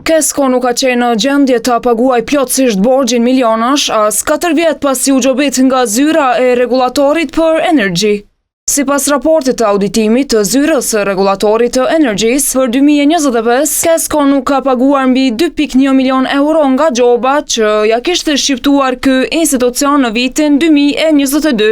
Kesko nuk ka qenë në gjendje të paguaj plotësisht borxhin milionash as 4 vjet pasi u gjobit nga zyra e regulatorit për energji. Sipas raportit të auditimit të zyrës së regulatorit të energjisë për 2025, Kesko nuk ka paguar mbi 2.1 milion euro nga gjoba që ja kishte shqiptuar ky institucion në vitin 2022.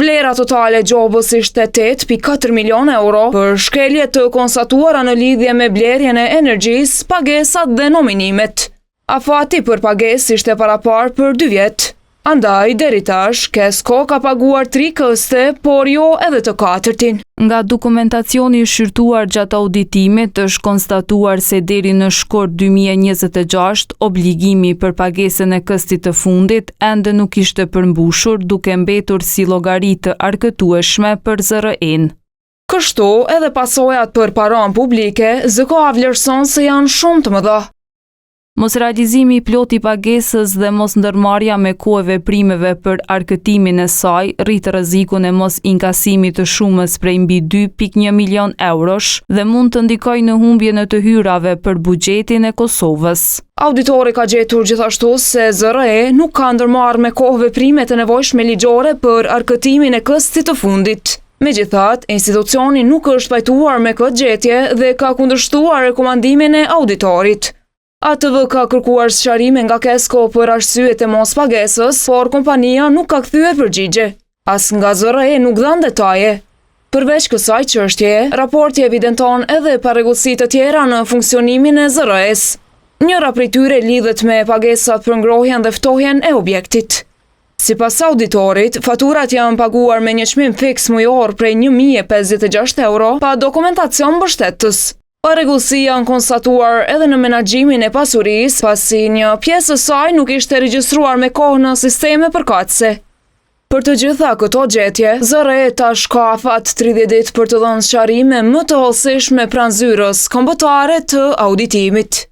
Vlera totale e gjobës ishte 8.4 milion euro për shkelje të konstatuara në lidhje me blerjen e energjisë, pagesat dhe nominimet. Afati për pagesë ishte parapar për 2 vjet. Andaj, deri tash, Kesko ka paguar 3 këste, por jo edhe të 4-tin. Nga dokumentacioni shqyrtuar gjatë auditimit është konstatuar se deri në shkort 2026 obligimi për pagesën e këstit të fundit ende nuk ishte përmbushur, duke mbetur si llogari të arkëtueshme për ZRE-n. Kështu, edhe pasojat për paron publike ZKA vlerëson se janë shumë të mëdha. Mos realizimi i plot i pagesës dhe mos ndërmarrja me kohë e veprimeve për arkëtimin e saj rrit rrezikun e mos inkasimit të shumës prej mbi 2.1 milion eurosh dhe mund të ndikojë në humbjen e të hyrave për buxhetin e Kosovës. Auditori ka gjetur gjithashtu se ZRE nuk ka ndërmarrë me kohë veprimet e nevojshme ligjore për arkëtimin e këstit të fundit. Megjithatë, institucioni nuk është pajtuar me këtë gjetje dhe ka kundërshtuar rekomandimin e auditorit. ATV ka kërkuar sqarime nga Kesko për arsyet e mos pagesës, por kompania nuk ka kthyer përgjigje. As nga ZRE nuk dhan detaje. Përveç kësaj çështjeje, raporti evidenton edhe parregullsi të tjera në funksionimin e ZRE-s. Njëra prej tyre lidhet me pagesat për ngrohjen dhe ftohjen e objektit. Sipas auditorit, faturat janë paguar me një çmim fiks mujor prej 1.056 euro pa dokumentacion mbështetës. Parregullsi janë konstatuar edhe në menaxhimin e pasurisë, pasi një pjesë e saj nuk ishte regjistruar me kohë në sisteme përkatëse. Për të gjitha këto gjetje, ZRE tash ka afat 30 ditë për të dhënë sqarime më të hollësishme pranë zyrës kombëtare të auditimit.